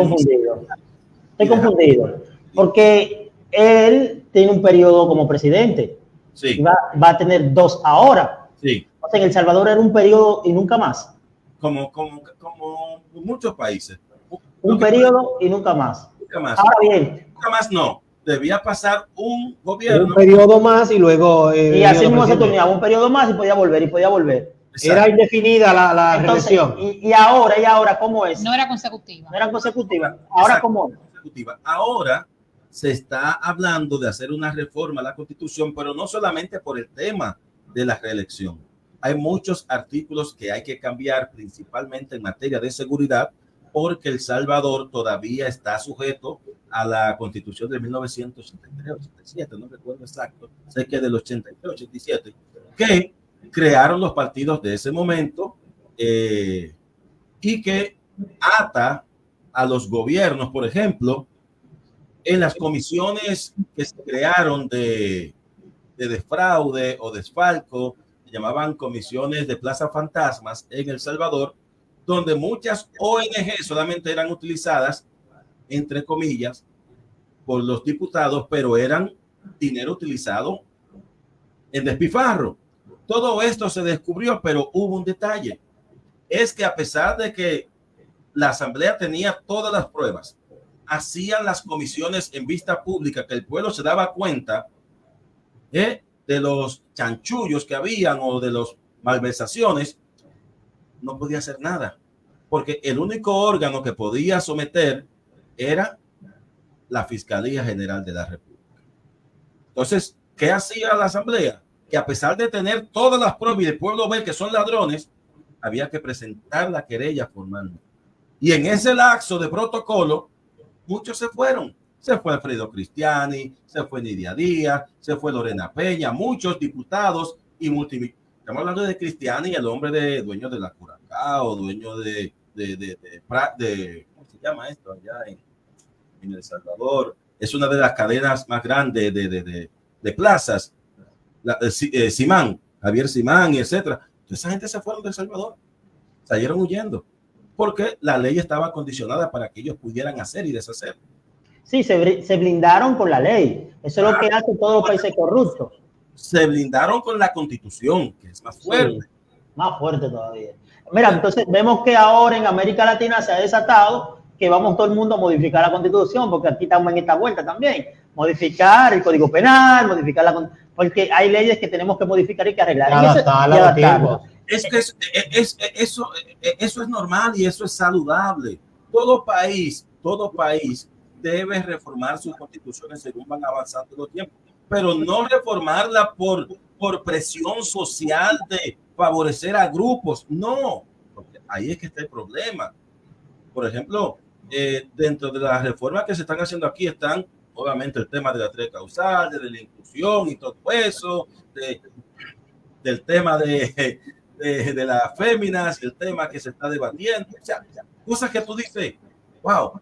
confundido, porque él tiene un periodo como presidente. Sí. Va a tener 2 ahora. Sí. O sea, en El Salvador era un periodo y nunca más. Como muchos países. Un periodo y nunca más. Nunca más. Ahora bien. Nunca más no. Debía pasar un gobierno. Un periodo más y luego... y así mismo se turnaba un periodo más y podía volver. Exacto. Era indefinida la reelección. Y ahora, ¿cómo es? No era consecutiva. No era consecutiva. Ahora, Exacto. ¿cómo es? Ahora se está hablando de hacer una reforma a la Constitución, pero no solamente por el tema de la reelección. Hay muchos artículos que hay que cambiar, principalmente en materia de seguridad, porque El Salvador todavía está sujeto a la Constitución de 1983-87, no recuerdo exacto, sé que del 83-87, que crearon los partidos de ese momento y que ata a los gobiernos, por ejemplo, en las comisiones que se crearon de desfraude o desfalco, se llamaban comisiones de plaza fantasmas en El Salvador, donde muchas ONG solamente eran utilizadas, entre comillas, por los diputados, pero eran dinero utilizado en despilfarro. Todo esto se descubrió, pero hubo un detalle. Es que a pesar de que la Asamblea tenía todas las pruebas, hacían las comisiones en vista pública, que el pueblo se daba cuenta de los chanchullos que habían o de las malversaciones, no podía hacer nada, porque el único órgano que podía someter era la Fiscalía General de la República. Entonces, ¿qué hacía la Asamblea? Que a pesar de tener todas las pruebas y el pueblo ver que son ladrones, había que presentar la querella formalmente. Y en ese lapso de protocolo, muchos se fueron. Se fue Alfredo Cristiani, se fue Nidia Díaz, se fue Lorena Peña, muchos diputados y multimillonarios. Estamos hablando de Cristiani, el hombre dueño de la Curacao, dueño de ¿cómo se llama esto? Allá en El Salvador. Es una de las cadenas más grandes de plazas. Simán, Javier Simán, y etcétera. Entonces, esa gente se fueron de El Salvador. Salieron huyendo. Porque la ley estaba condicionada para que ellos pudieran hacer y deshacer. Sí, se blindaron con la ley. Eso es lo que hacen todos los países corruptos. Se blindaron con la Constitución, que es más fuerte. Sí, más fuerte todavía. Mira, entonces vemos que ahora en América Latina se ha desatado que vamos todo el mundo a modificar la Constitución, porque aquí estamos en esta vuelta también. Modificar el Código Penal, modificar la... Porque hay leyes que tenemos que modificar y que arreglar. Es que eso es normal y eso es saludable. Todo país debe reformar sus constituciones según van avanzando los tiempos, pero no reformarla por presión social de favorecer a grupos. No, porque ahí es que está el problema. Por ejemplo, dentro de las reformas que se están haciendo aquí están obviamente el tema de la tres causales, de la inclusión y todo eso, del tema de las féminas, el tema que se está debatiendo, o sea, cosas que tú dices, wow,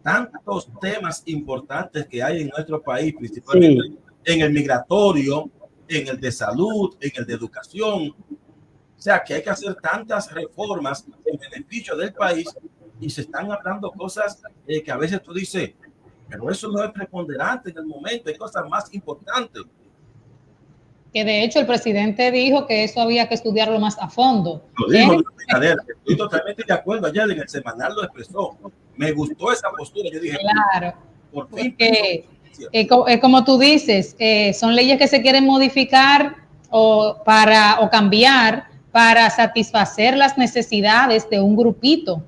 tantos temas importantes que hay en nuestro país, principalmente en el migratorio, en el de salud, en el de educación, o sea, que hay que hacer tantas reformas en beneficio del país y se están hablando cosas que a veces tú dices, pero eso no es preponderante en el momento, hay cosas más importantes. Que de hecho el presidente dijo que eso había que estudiarlo más a fondo. Lo dijo, estoy totalmente de acuerdo, ayer en el semanal lo expresó. Me gustó esa postura, yo dije, claro, por fin. Como tú dices, son leyes que se quieren modificar o cambiar para satisfacer las necesidades de un grupito,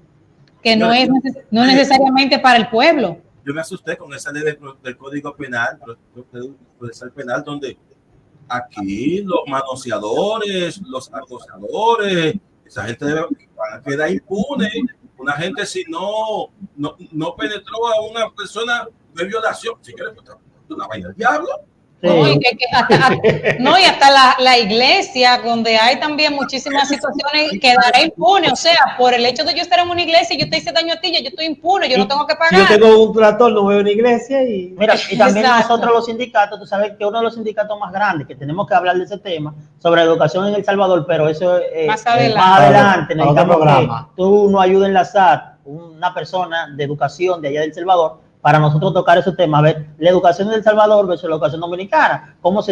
que no es necesariamente para el pueblo. Yo me asusté con esa ley del Código Penal, donde aquí los manoseadores, los acosadores, esa gente van a quedar impune. Una gente si no penetró a una persona de violación, si quieres, una vaina del diablo. Sí. Y hasta la iglesia, donde hay también muchísimas situaciones, quedará impune. O sea, por el hecho de yo estar en una iglesia y yo te hice daño a ti, yo estoy impune, yo no tengo que pagar. Si yo tengo un trastorno, voy a una iglesia y... Mira, y también nosotros los sindicatos, tú sabes que uno de los sindicatos más grandes, que tenemos que hablar de ese tema, sobre educación en El Salvador, pero eso más adelante. Más adelante necesitamos que tú nos ayudes a enlazar una persona de educación de allá de El Salvador, para nosotros tocar esos temas, a ver, la educación de El Salvador versus la educación dominicana, cómo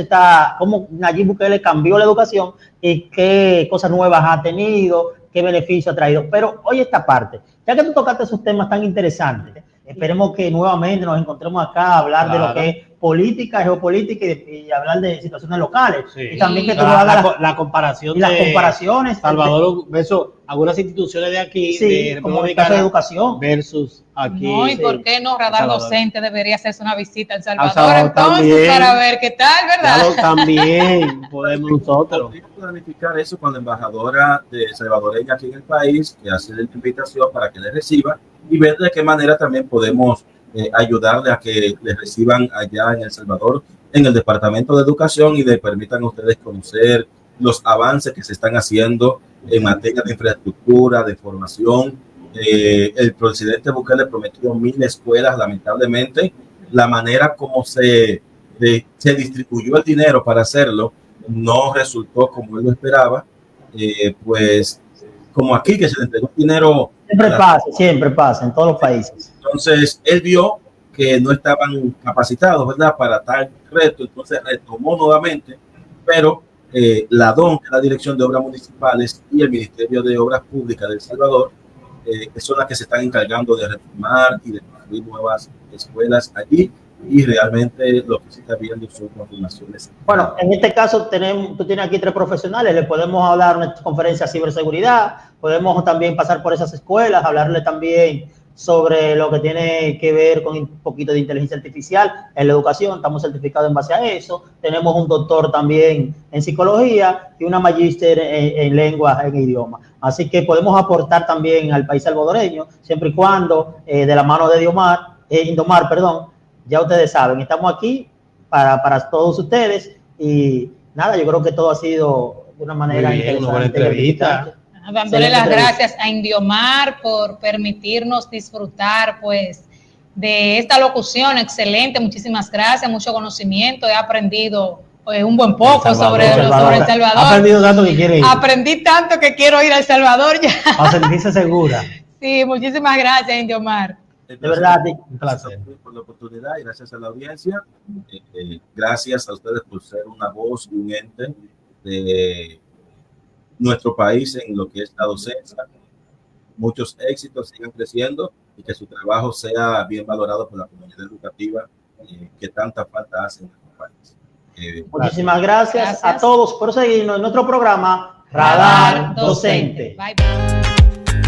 Nayib Bukele cambió la educación y qué cosas nuevas ha tenido, qué beneficio ha traído. Pero oye esta parte, ya que tú tocaste esos temas tan interesantes, esperemos que nuevamente nos encontremos acá a hablar de lo que es política, geopolítica y hablar de situaciones locales. Sí. Y también que tú hagas la comparación y las comparaciones. Salvador versus algunas instituciones de aquí, de como el caso de educación versus aquí. No, y por qué no, Radar Docente debería hacerse una visita a El Salvador entonces también, para ver qué tal, ¿verdad? Claro, también podemos nosotros planificar eso con la embajadora de salvadoreña aquí en el país, que hace la invitación para que le reciba y ver de qué manera también podemos ayudarle a que les reciban allá en El Salvador, en el Departamento de Educación, y le permitan a ustedes conocer los avances que se están haciendo en materia de infraestructura, de formación. El presidente Bukele prometió 1000 escuelas. Lamentablemente, la manera como se distribuyó el dinero para hacerlo no resultó como él lo esperaba. Pues como aquí, que se le entregó dinero. Siempre pasa en todos los países. Entonces, él vio que no estaban capacitados, ¿verdad?, para tal reto, entonces retomó nuevamente, pero la DON, la Dirección de Obras Municipales, y el Ministerio de Obras Públicas de El Salvador, son las que se están encargando de reformar y de construir nuevas escuelas allí, y realmente lo que se está viendo son confirmaciones. Bueno, en este caso tú tienes aquí 3 profesionales, le podemos hablar una conferencia de ciberseguridad, podemos también pasar por esas escuelas, hablarle también sobre lo que tiene que ver con un poquito de inteligencia artificial en la educación. Estamos certificados en base a eso. Tenemos un doctor también en psicología y una magíster en lengua, en idioma. Así que podemos aportar también al país salvadoreño, siempre y cuando de la mano de Indomar, ya ustedes saben, estamos aquí para todos ustedes y nada, yo creo que todo ha sido de una manera interesante. Una buena entrevista. Dándole las gracias a Indomar por permitirnos disfrutar pues de esta locución excelente. Muchísimas gracias, mucho conocimiento. He aprendido un buen poco sobre El Salvador. Aprendido tanto que quiere ir. Aprendí tanto que quiero ir a El Salvador ya. A sentirse segura. Sí, muchísimas gracias, Indomar. De verdad, un placer. Por la oportunidad y gracias a la audiencia. Gracias a ustedes por ser una voz y un ente de nuestro país en lo que es la docencia. Muchos éxitos, sigan creciendo y que su trabajo sea bien valorado por la comunidad educativa que tanta falta hace en nuestro país. Muchísimas gracias a todos por seguirnos en nuestro programa Radar Docente. Bye, bye.